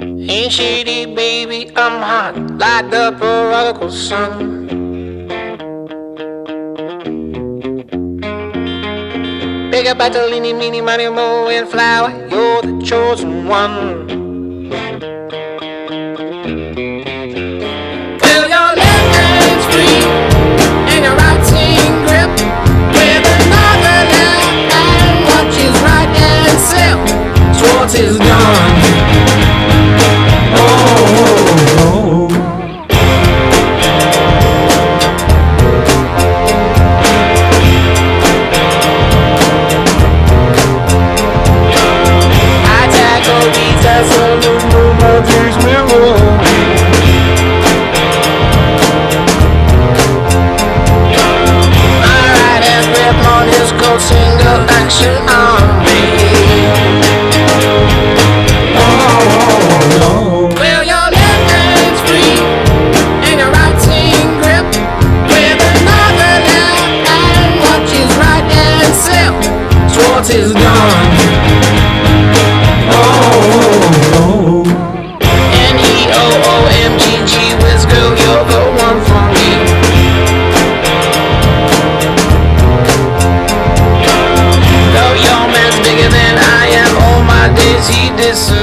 Ain't shady, baby, I'm hot, like the prodigal son. Big up Bartolini, meeny, money, mo, and flower, you're the chosen one. Well, your left hand's free, and your right's in grip, with another left hand watches right and slip. Schwartz is gone. Single action on me. Well, your left hand's free and your right's in grip, with another left hand watches right and slip. Schwartz is gone. N-E-O-O-M-G-G Whiz girl, you're the one for me. Your man's bigger than I am, all my days he disappears.